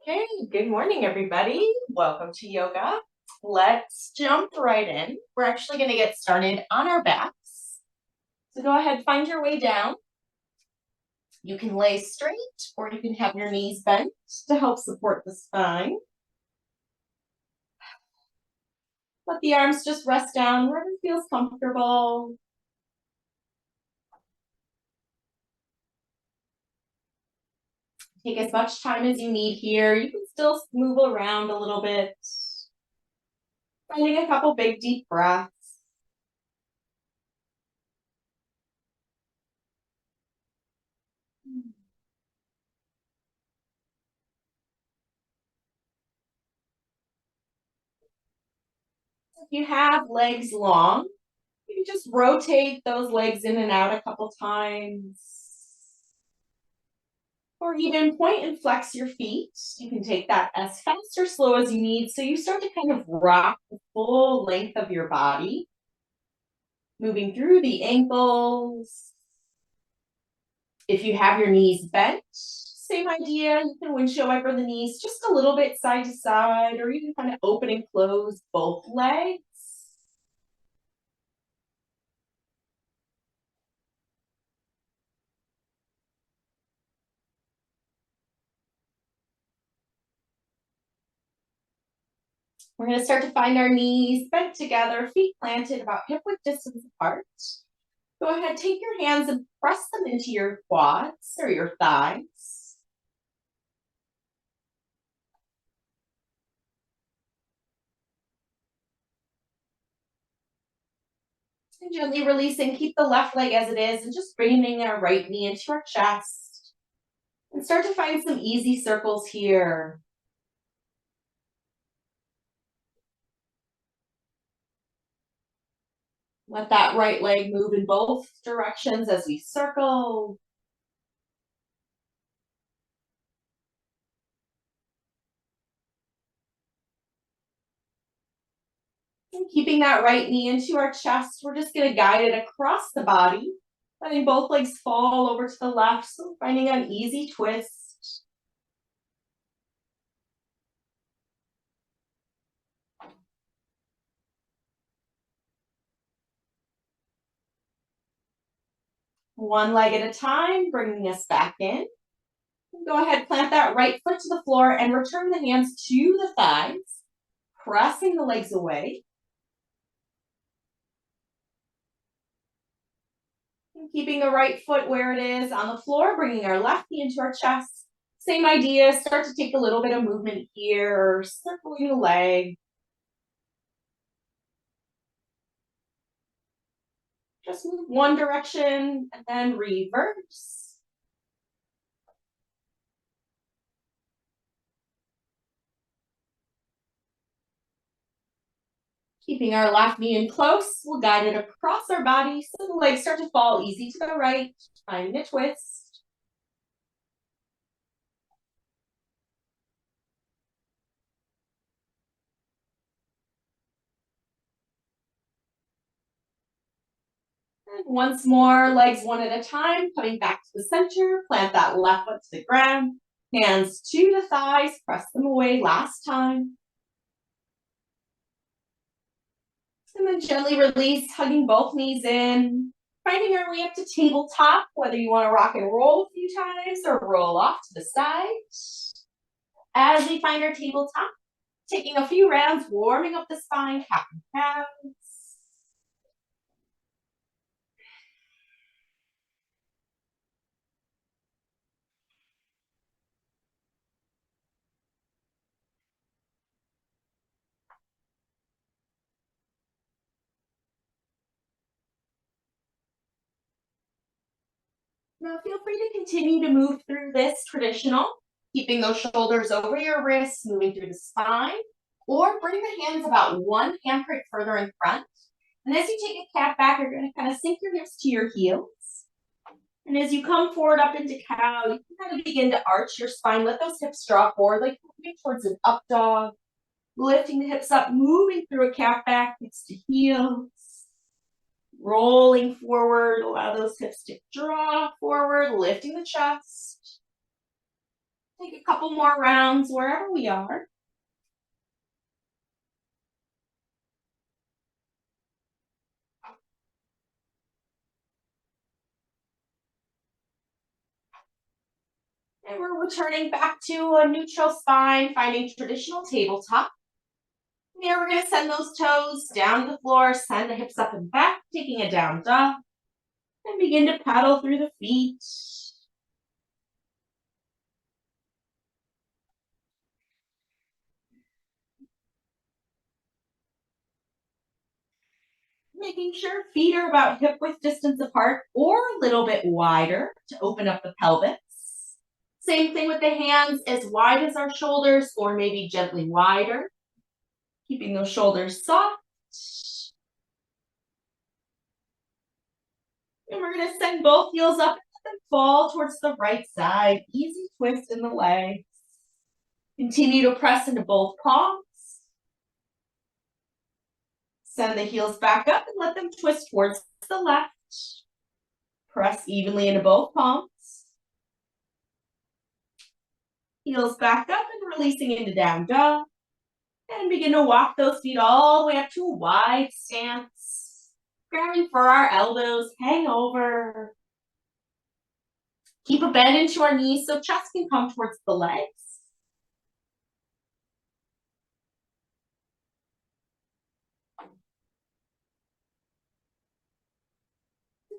Okay, good morning, everybody. Welcome to yoga. Let's jump right in. We're actually going to get started on our backs. So go ahead, find your way down. You can lay straight or you can have your knees bent to help support the spine. Let the arms just rest down wherever feels comfortable. Take as much time as you need here. You can still move around a little bit. Finding a couple big deep breaths. If you have legs long, you can just rotate those legs in and out a couple times. Or even point and flex your feet. You can take that as fast or slow as you need. So you start to kind of rock the full length of your body. Moving through the ankles. If you have your knees bent, same idea. You can windshield wiper the knees just a little bit side to side, or even kind of open and close both legs. We're going to start to find our knees bent together, feet planted about hip width distance apart. Go ahead, take your hands and press them into your quads or your thighs. And gently releasing, keep the left leg as it is and just bringing our right knee into our chest. And start to find some easy circles here. Let that right leg move in both directions as we circle. And keeping that right knee into our chest, we're just going to guide it across the body, letting both legs fall over to the left, so finding an easy twist. One leg at a time, bringing us back in. Go ahead, plant that right foot to the floor and return the hands to the thighs, pressing the legs away. And keeping the right foot where it is on the floor, bringing our left knee into our chest. Same idea, start to take a little bit of movement here, circling the leg. Just move one direction and then reverse. Keeping our left knee in close, we'll guide it across our body so the legs start to fall easy to the right, finding a twist. And once more, legs one at a time, coming back to the center, plant that left foot to the ground, hands to the thighs, press them away last time. And then gently release, hugging both knees in, finding our way up to tabletop, whether you want to rock and roll a few times or roll off to the side. As we find our tabletop, taking a few rounds, warming up the spine, half and halves. Now feel free to continue to move through this traditional, keeping those shoulders over your wrists, moving through the spine, or bring the hands about one handprint further in front. And as you take a cat back, you're going to kind of sink your hips to your heels. And as you come forward up into cow, you can kind of begin to arch your spine. Let those hips drop forward, like moving towards an up dog. Lifting the hips up, moving through a cat back, hips to heels. Rolling forward, allow those hips to draw forward, lifting the chest. Take a couple more rounds wherever we are. And we're returning back to a neutral spine, finding traditional tabletop. Here we're going to send those toes down to the floor, send the hips up and back, taking a down dog, and begin to paddle through the feet. Making sure feet are about hip width distance apart or a little bit wider to open up the pelvis. Same thing with the hands, as wide as our shoulders or maybe gently wider. Keeping those shoulders soft. And we're going to send both heels up and let them fall towards the right side. Easy twist in the legs. Continue to press into both palms. Send the heels back up and let them twist towards the left. Press evenly into both palms. Heels back up and releasing into down dog. And begin to walk those feet all the way up to a wide stance. Grabbing for our elbows, hang over. Keep a bend into our knees so chest can come towards the legs.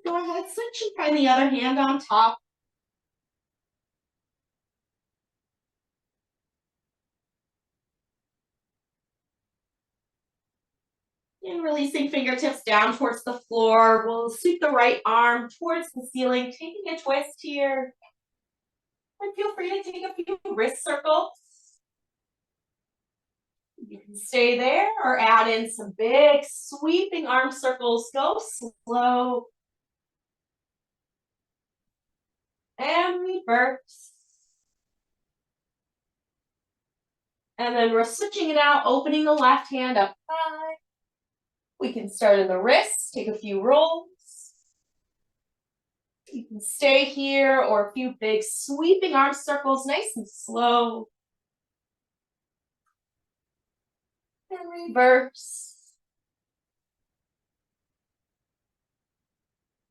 Go ahead, switch and find the other hand on top. And releasing fingertips down towards the floor. We'll sweep the right arm towards the ceiling, taking a twist here. And feel free to take a few wrist circles. You can stay there or add in some big sweeping arm circles. Go slow. And reverse. And then we're switching it out, opening the left hand up high. We can start in the wrists, take a few rolls. You can stay here or a few big sweeping arm circles, nice and slow. And reverse.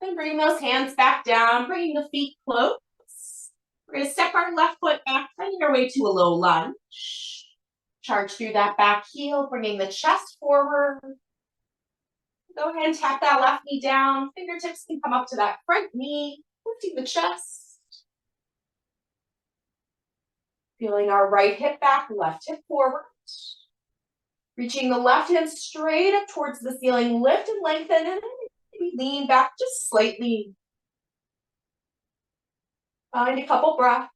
And bring those hands back down, bringing the feet close. We're going to step our left foot back, finding our way to a low lunge. Charge through that back heel, bringing the chest forward. Go ahead and tap that left knee down. Fingertips can come up to that front knee, lifting the chest. Feeling our right hip back, left hip forward. Reaching the left hand straight up towards the ceiling. Lift and lengthen, and maybe lean back just slightly. Find a couple breaths.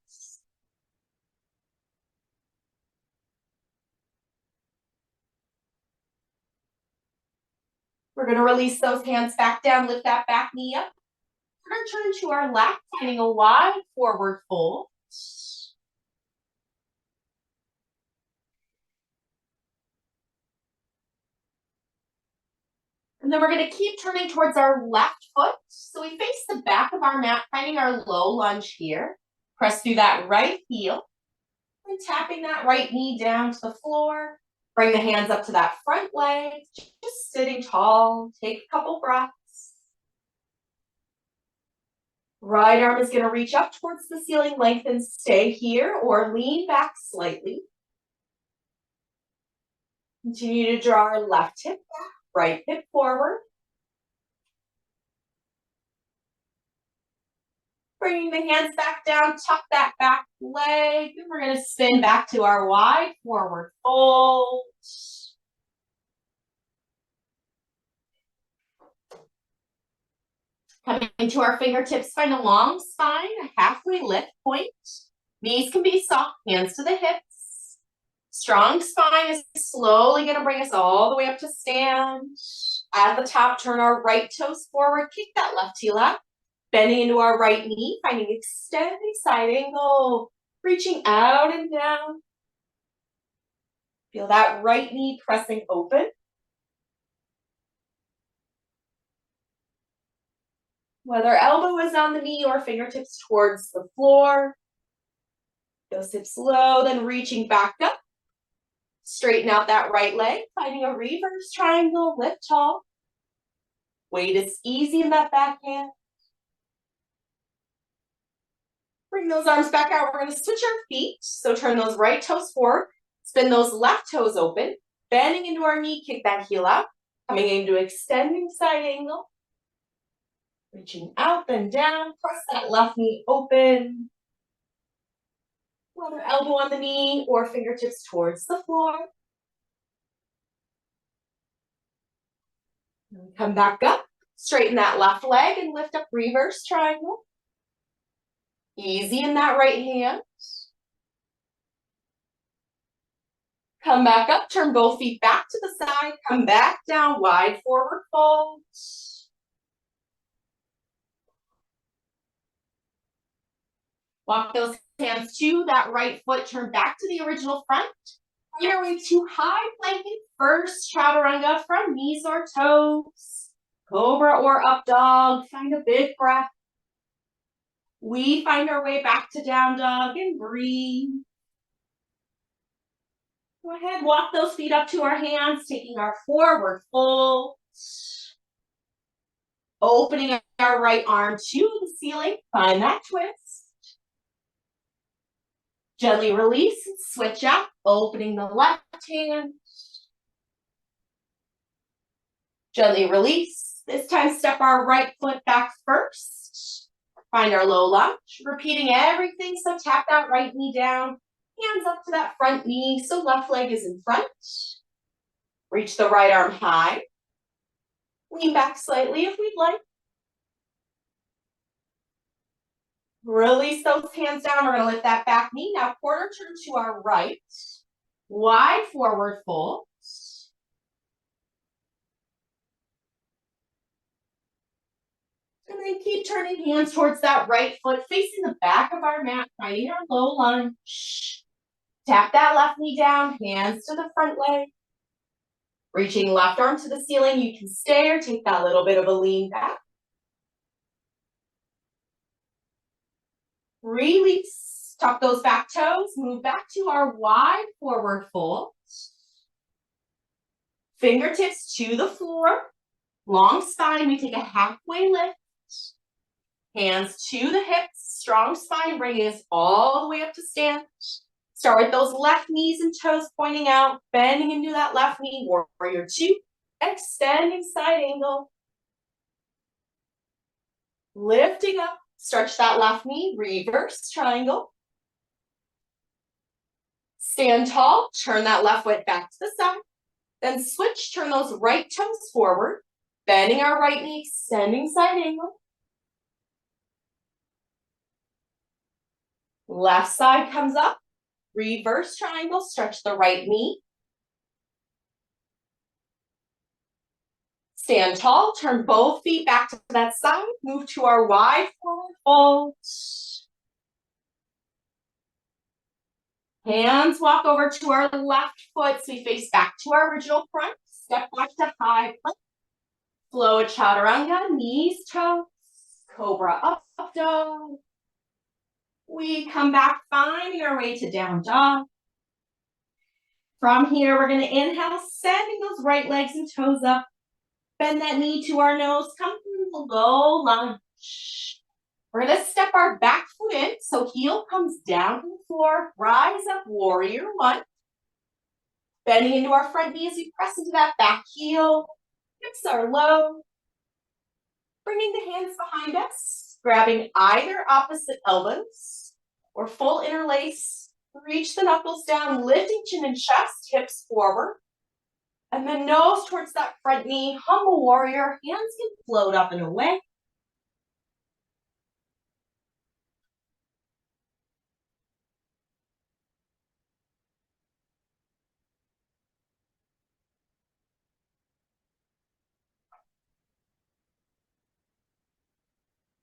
We're going to release those hands back down, lift that back knee up. We're going to turn to our left, finding a wide forward fold. And then we're going to keep turning towards our left foot. So we face the back of our mat, finding our low lunge here. Press through that right heel. And tapping that right knee down to the floor. Bring the hands up to that front leg. Just sitting tall. Take a couple breaths. Right arm is going to reach up towards the ceiling, lengthen, stay here, or lean back slightly. Continue to draw our left hip back, right hip forward. Bringing the hands back down, tuck that back leg, and we're going to spin back to our wide forward fold. Coming to our fingertips, find a long spine, a halfway lift point. Knees can be soft, hands to the hips. Strong spine is slowly going to bring us all the way up to stand. At the top, turn our right toes forward, kick that left heel up. Bending into our right knee, finding extending side angle, reaching out and down. Feel that right knee pressing open. Whether elbow is on the knee or fingertips towards the floor. Those hips low, then reaching back up. Straighten out that right leg, finding a reverse triangle, lift tall. Weight is easy in that back hand. Bring those arms back out. We're going to switch our feet. So turn those right toes forward. Spin those left toes open. Bending into our knee, kick that heel out. Coming into extending side angle. Reaching out, then down. Press that left knee open. Whether elbow on the knee or fingertips towards the floor. And come back up. Straighten that left leg and lift up reverse triangle. Easy in that right hand. Come back up, turn both feet back to the side, come back down, wide forward fold. Walk those hands to that right foot, turn back to the original front. Find your way to high planking, first chaturanga from knees or toes. Cobra or up dog, find a big breath. We find our way back to down dog and breathe. Go ahead, walk those feet up to our hands, taking our forward fold. Opening our right arm to the ceiling, find that twist. Gently release and switch out, opening the left hand. Gently release. This time step our right foot back first. Find our low lunge, repeating everything. So tap that right knee down, hands up to that front knee, so left leg is in front. Reach the right arm high. Lean back slightly if we'd like. Release those hands down. We're going to lift that back knee. Now quarter turn to our right. Wide forward fold. And then keep turning hands towards that right foot, facing the back of our mat, finding our low lunge. Tap that left knee down, hands to the front leg. Reaching left arm to the ceiling. You can stay or take that little bit of a lean back. Release, tuck those back toes, move back to our wide forward fold. Fingertips to the floor, long spine, we take a halfway lift. Hands to the hips, strong spine, bringing us all the way up to stand. Start with those left knees and toes pointing out, bending into that left knee, warrior two, extending side angle. Lifting up. Stretch that left knee, reverse triangle. Stand tall, turn that left foot back to the side. Then switch, turn those right toes forward, bending our right knee, extending side angle. Left side comes up, reverse triangle, stretch the right knee. Stand tall, turn both feet back to that side, move to our wide forward fold. Hands walk over to our left foot so we face back to our original front. Step back to high plank. Flow chaturanga, knees, toes, cobra up dog. We come back, finding our way to down dog. From here, we're going to inhale, sending those right legs and toes up. Bend that knee to our nose, come through the low lunge. We're going to step our back foot in, so heel comes down to the floor, rise up, warrior one. Bending into our front knee as we press into that back heel. Hips are low. Bringing the hands behind us, grabbing either opposite elbows or full interlace. Reach the knuckles down, lifting chin and chest, hips forward. And then nose towards that front knee, humble warrior, hands can float up and away.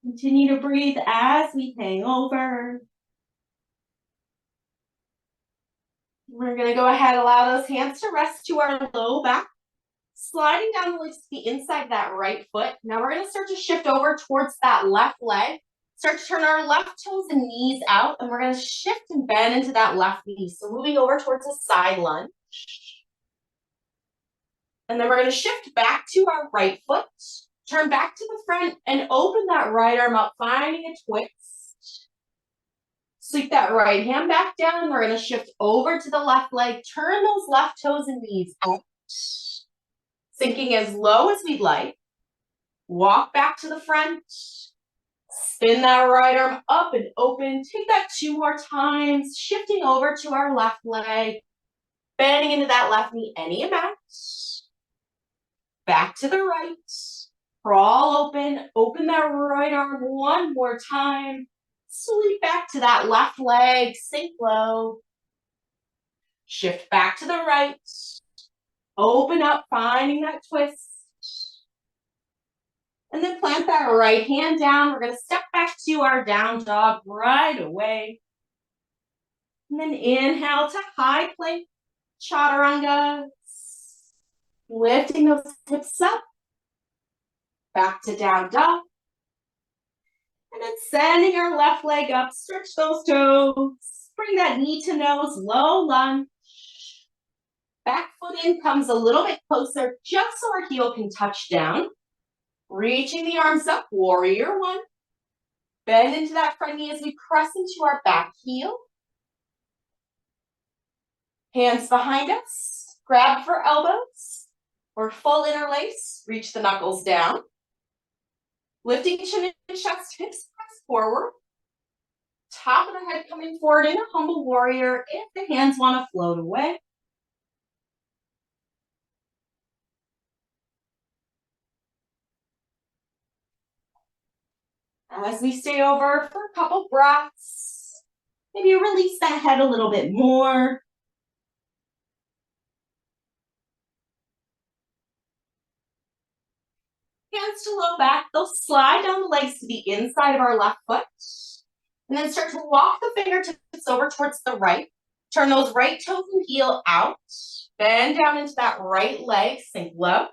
Continue to breathe as we hang over. We're going to go ahead and allow those hands to rest to our low back. Sliding down the legs to the inside of that right foot. Now we're going to start to shift over towards that left leg. Start to turn our left toes and knees out, and we're going to shift and bend into that left knee. So moving over towards a side lunge. And then we're going to shift back to our right foot, turn back to the front, and open that right arm up, finding a twist. Sweep that right hand back down. We're going to shift over to the left leg, turn those left toes and knees out, sinking as low as we'd like. Walk back to the front. Spin that right arm up and open. Take that 2 more times, shifting over to our left leg, bending into that left knee any amount. Back to the right. Crawl open that right arm 1 more time. Sweep back to that left leg, sink low. Shift back to the right. Open up, finding that twist. And then plant that right hand down. We're going to step back to our down dog right away. And then inhale to high plank, chaturanga. Lifting those hips up. Back to down dog. And then sending our left leg up. Stretch those toes. Bring that knee to nose, low lunge. Back foot in comes a little bit closer, just so our heel can touch down. Reaching the arms up, warrior 1. Bend into that front knee as we press into our back heel. Hands behind us, grab for elbows, or full interlace, reach the knuckles down. Lifting chin and chest, hips press forward. Top of the head coming forward in a humble warrior if the hands want to float away. As we stay over for a couple breaths, maybe release that head a little bit more. Hands to low back, they'll slide down the legs to the inside of our left foot. And then start to walk the fingertips over towards the right. Turn those right toes and heel out. Bend down into that right leg, sink low.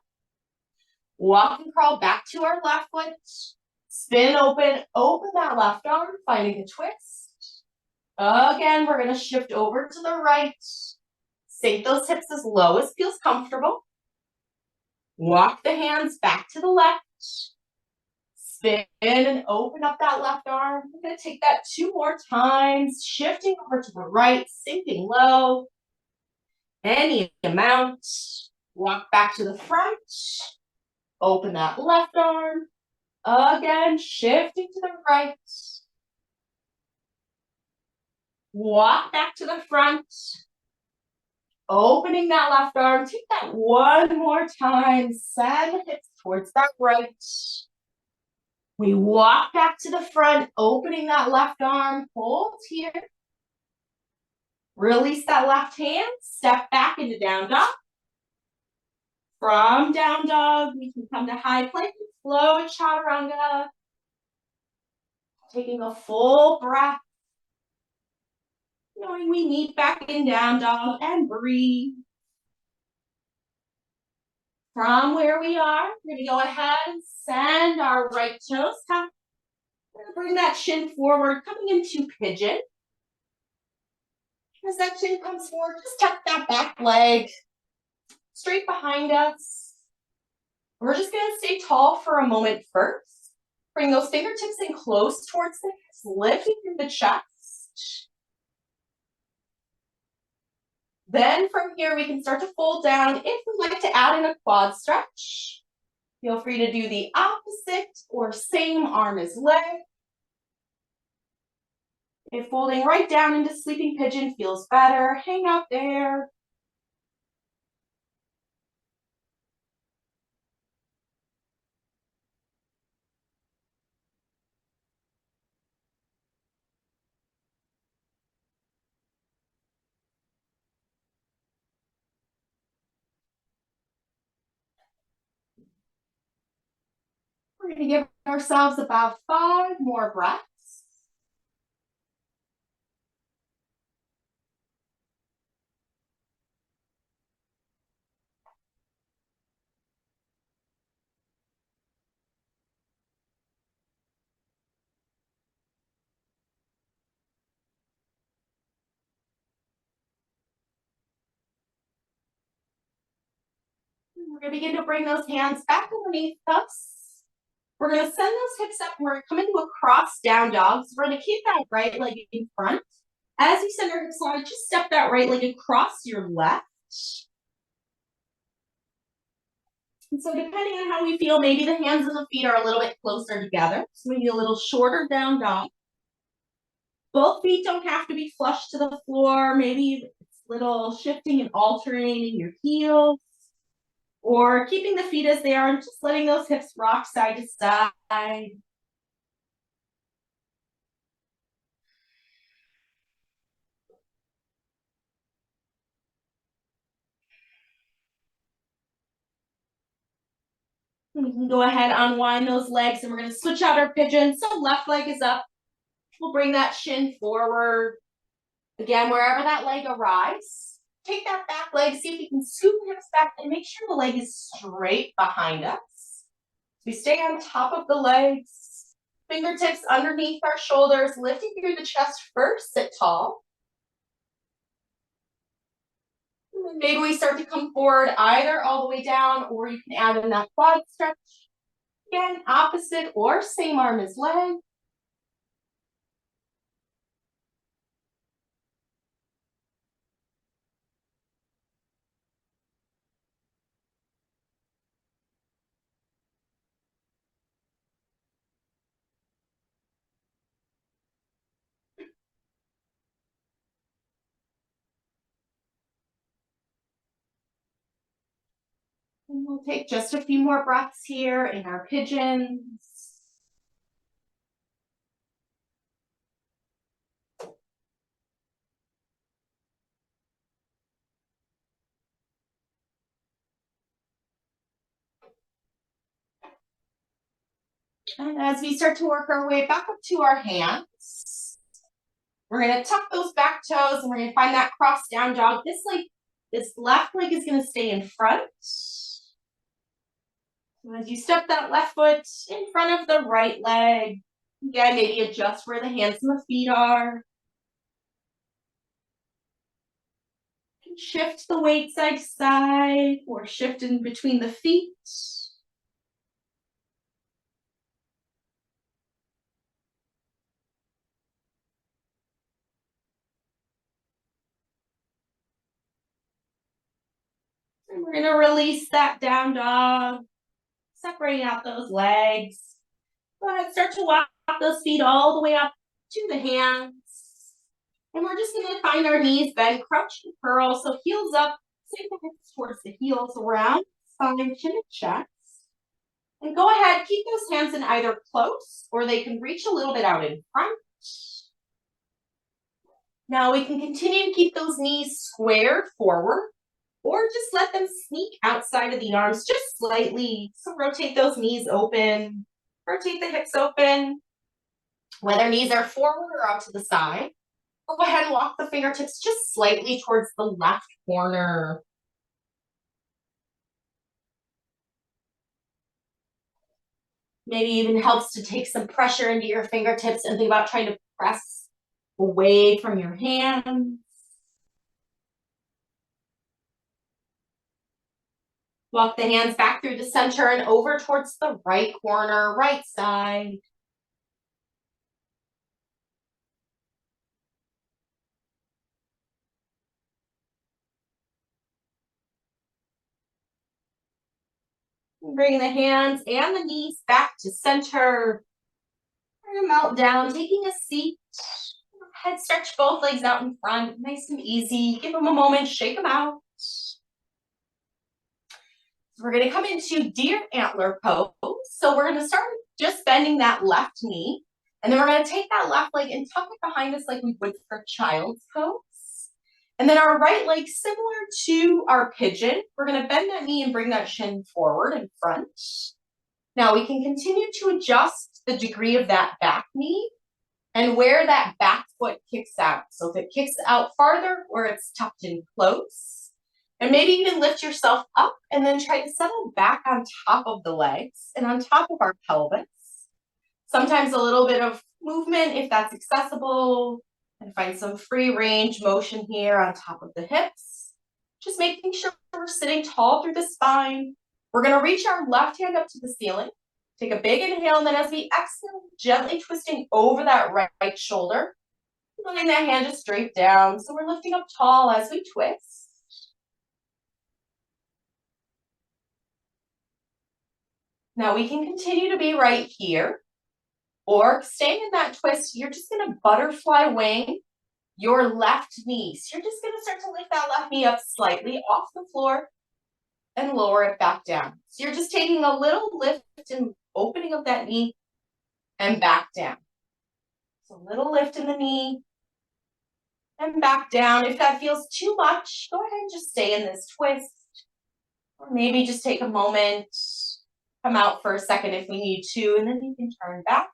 Walk and crawl back to our left foot. Spin open that left arm, finding a twist. Again, we're going to shift over to the right. Sink those hips as low as feels comfortable. Walk the hands back to the left. Spin and open up that left arm. We're going to take that 2 more times, shifting over to the right, sinking low. Any amount. Walk back to the front. Open that left arm. Again, shifting to the right. Walk back to the front. Opening that left arm. Take that 1 more time. Send the hips towards that right. We walk back to the front, opening that left arm. Hold here. Release that left hand. Step back into down dog. From down dog, we can come to high plank, flow chaturanga. Taking a full breath. Knowing we meet back in down dog and breathe. From where we are, we're going to go ahead and send our right toes up. We're going to bring that shin forward, coming into pigeon. As that chin comes forward, just tuck that back leg straight behind us. We're just going to stay tall for a moment first. Bring those fingertips in close towards the hips, lifting through the chest. Then from here, we can start to fold down. If we'd like to add in a quad stretch, feel free to do the opposite or same arm as leg. If folding right down into sleeping pigeon feels better, hang out there. We're going to give ourselves about 5 more breaths. We're gonna begin to bring those hands back underneath us. We're gonna send those hips up and we're gonna come into a cross down dog. So we're gonna keep that right leg in front. As you send our hips wide, just step that right leg across your left. And so depending on how we feel, maybe the hands and the feet are a little bit closer together. So maybe a little shorter down dog. Both feet don't have to be flush to the floor. Maybe it's a little shifting and alternating your heels. Or keeping the feet as they are and just letting those hips rock side to side. We can go ahead, unwind those legs, and we're going to switch out our pigeon. So left leg is up. We'll bring that shin forward. Again, wherever that leg arrives, take that back leg, see if you can scoop the hips back and make sure the leg is straight behind us. We stay on top of the legs, fingertips underneath our shoulders, lifting through the chest first, sit tall. Maybe we start to come forward either all the way down, or you can add in that quad stretch. Again, opposite or same arm as leg. And we'll take just a few more breaths here in our pigeons. And as we start to work our way back up to our hands, we're going to tuck those back toes and we're going to find that cross down dog. This left leg is going to stay in front. So as you step that left foot in front of the right leg, again, maybe adjust where the hands and the feet are. Shift the weight side to side or shift in between the feet. And we're going to release that down dog, separating out those legs. Go ahead, start to walk those feet all the way up to the hands. And we're just going to find our knees, bend, crouch, and curl. So heels up, sink the hips towards the heels, around spine, chin and chest. And go ahead, keep those hands in either close or they can reach a little bit out in front. Now we can continue to keep those knees squared forward or just let them sneak outside of the arms just slightly. So rotate those knees open, rotate the hips open, whether knees are forward or out to the side. Go ahead and walk the fingertips just slightly towards the left corner. Maybe even helps to take some pressure into your fingertips and think about trying to press away from your hands. Walk the hands back through the center and over towards the right corner, right side. Bring the hands and the knees back to center. Bring them out down, taking a seat. Head stretch both legs out in front, nice and easy. Give them a moment, shake them out. We're going to come into deer antler pose. So we're going to start just bending that left knee. And then we're going to take that left leg and tuck it behind us like we would for child's pose. And then our right leg, similar to our pigeon, we're going to bend that knee and bring that shin forward in front. Now we can continue to adjust the degree of that back knee and where that back foot kicks out. So if it kicks out farther or it's tucked in close. And maybe even lift yourself up and then try to settle back on top of the legs and on top of our pelvis. Sometimes a little bit of movement if that's accessible, and find some free range motion here on top of the hips. Just making sure we're sitting tall through the spine, We're gonna reach our left hand up to the ceiling. Take a big inhale, and then as we exhale, gently twisting over that right shoulder, letting that hand just straight down. So we're lifting up tall as we twist. Now we can continue to be right here, or staying in that twist, you're just gonna butterfly wing your left knee. So you're just gonna start to lift that left knee up slightly off the floor and lower it back down. So you're just taking a little lift and opening of that knee and back down. So a little lift in the knee and back down. If that feels too much, go ahead and just stay in this twist. Or maybe just take a moment, come out for a second if we need to, and then you can turn back.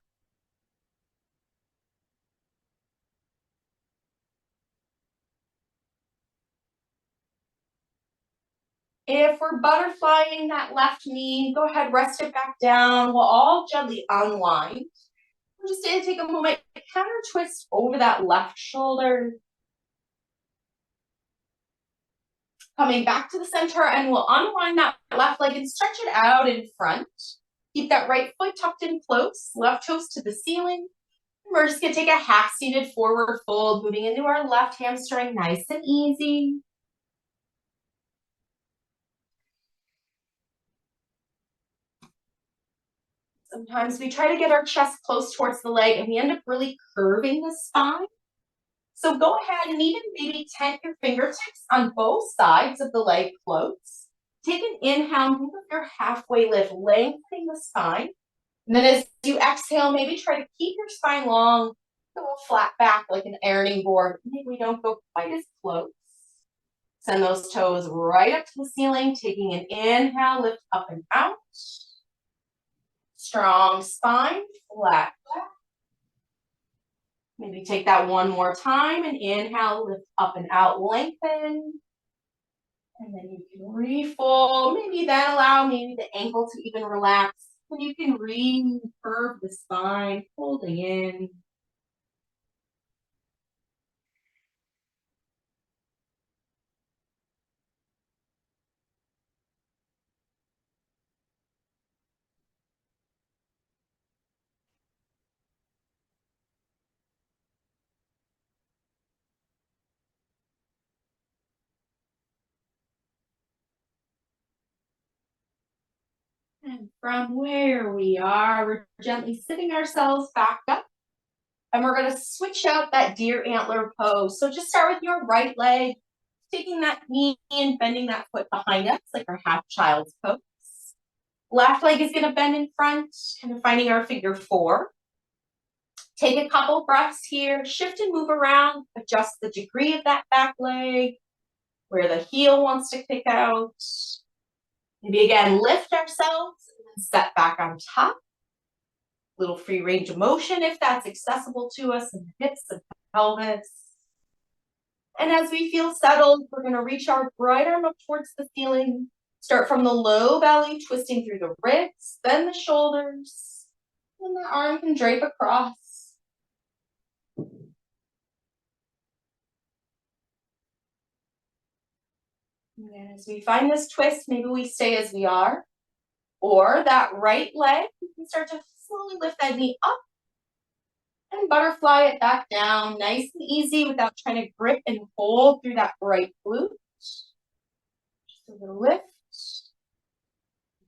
If we're butterflying that left knee, go ahead, rest it back down. We'll all gently unwind. We're just going to take a moment, counter twist over that left shoulder. Coming back to the center, and we'll unwind that left leg and stretch it out in front. Keep that right foot tucked in close, left toes to the ceiling. We're just going to take a half-seated forward fold, moving into our left hamstring, nice and easy. Sometimes we try to get our chest close towards the leg, and we end up really curving the spine. So go ahead and even maybe tent your fingertips on both sides of the leg close. Take an inhale, move up your halfway lift, lengthening the spine. And then as you exhale, maybe try to keep your spine long, a little flat back like an ironing board. Maybe we don't go quite as close. Send those toes right up to the ceiling, taking an inhale, lift up and out. Strong spine, flat back. Maybe take that one more time and inhale, lift up and out, lengthen. And then you can refold. Maybe then allow maybe the ankle to even relax. And you can re-curve the spine, folding in. And from where we are, we're gently sitting ourselves back up. And we're going to switch out that deer antler pose. So just start with your right leg, taking that knee and bending that foot behind us, like our half child's pose. Left leg is going to bend in front, kind of finding our figure four. Take a couple breaths here, shift and move around, adjust the degree of that back leg, where the heel wants to kick out. Maybe again, lift ourselves and then step back on top. Little free range of motion if that's accessible to us in the hips and pelvis. And as we feel settled, we're going to reach our right arm up towards the ceiling. Start from the low belly, twisting through the ribs, then the shoulders, and the arm can drape across. And as we find this twist, maybe we stay as we are. Or that right leg, you can start to slowly lift that knee up and butterfly it back down, nice and easy without trying to grip and hold through that right glute. Just a little lift,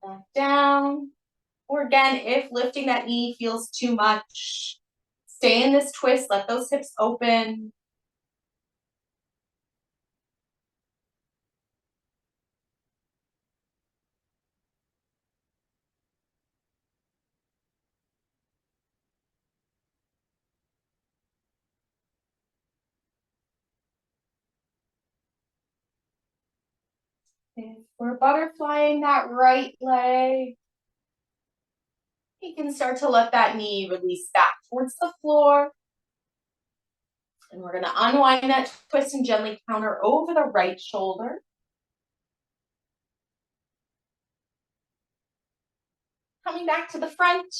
back down. Or again, if lifting that knee feels too much, stay in this twist, let those hips open. If we're butterflying that right leg, you can start to let that knee release back towards the floor. And we're going to unwind that twist and gently counter over the right shoulder. Coming back to the front,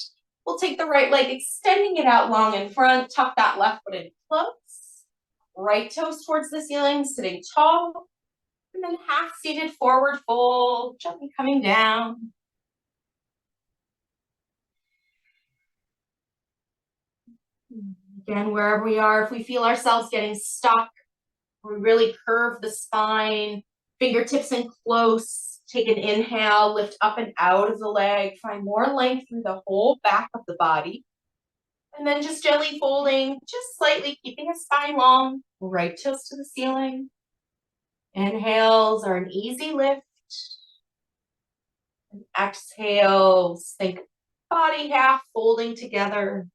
we'll take the right leg, extending it out long in front, tuck that left foot in close. Right toes towards the ceiling, sitting tall. And then half seated forward fold, gently coming down. Again, wherever we are, if we feel ourselves getting stuck, we really curve the spine, fingertips in close, take an inhale, lift up and out of the leg, find more length through the whole back of the body. And then just gently folding, just slightly keeping a spine long, right toes to the ceiling. Inhales are an easy lift. And exhales, think body half folding together.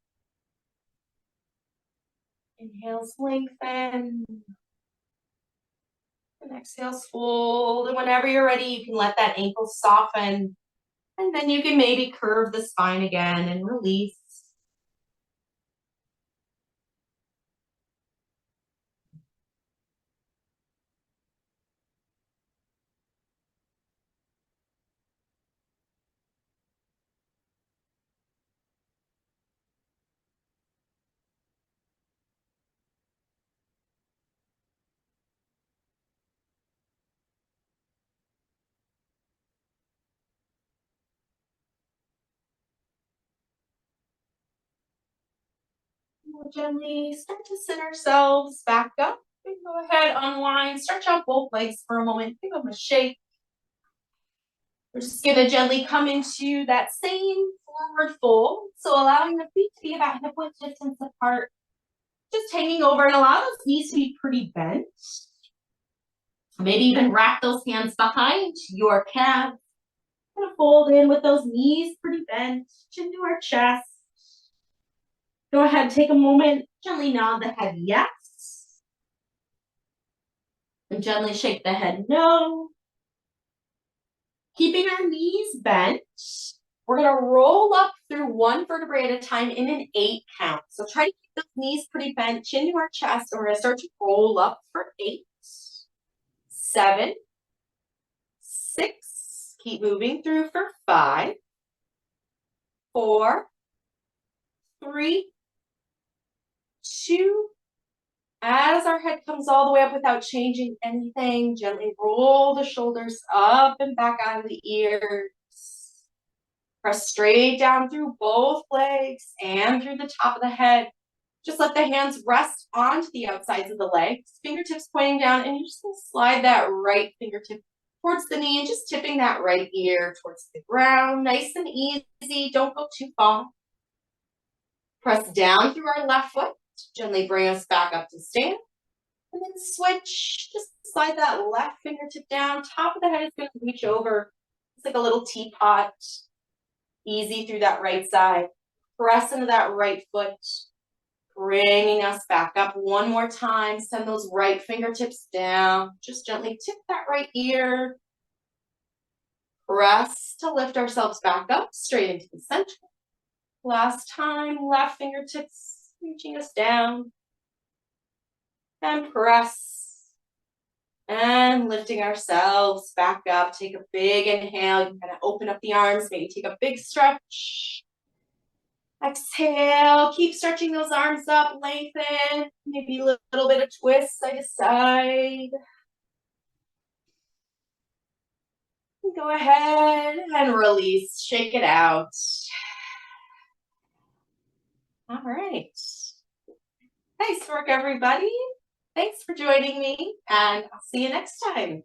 Inhales, lengthen. And exhales, fold. And whenever you're ready, you can let that ankle soften. And then you can maybe curve the spine again and release. We'll gently start to sit ourselves back up. And go ahead, unwind, stretch out both legs for a moment. Give them a shake. We're just going to gently come into that same forward fold. So allowing the feet to be about hip width distance apart. Just hanging over, and allow those knees to be pretty bent. Maybe even wrap those hands behind your calves. Gonna fold in with those knees pretty bent, chin to our chest. Go ahead, take a moment, gently nod the head yes. And gently shake the head no. Keeping our knees bent, we're gonna roll up through one vertebrae at a time in an 8 count. So try to keep those knees pretty bent, chin to our chest, and we're gonna start to roll up for 8, 7, 6, keep moving through for 5, 4, 3, 2, as our head comes all the way up without changing anything, gently roll the shoulders up and back out of the ears. Press straight down through both legs and through the top of the head. Just let the hands rest onto the outsides of the legs, fingertips pointing down, and you're just going to slide that right fingertip towards the knee and just tipping that right ear towards the ground. Nice and easy. Don't go too far. Press down through our left foot. Gently bring us back up to stand. And then switch. Just slide that left fingertip down. Top of the head is going to reach over. It's like a little teapot. Easy through that right side. Press into that right foot. Bringing us back up one more time. Send those right fingertips down. Just gently tip that right ear. Press to lift ourselves back up, straight into the center. Last time, left fingertips reaching us down. And press. And lifting ourselves back up. Take a big inhale. You can kind of open up the arms. Maybe take a big stretch. Exhale. Keep stretching those arms up. Lengthen. Maybe a little bit of twist side to side. Go ahead and release. Shake it out. All right. Nice work, everybody. Thanks for joining me, and I'll see you next time.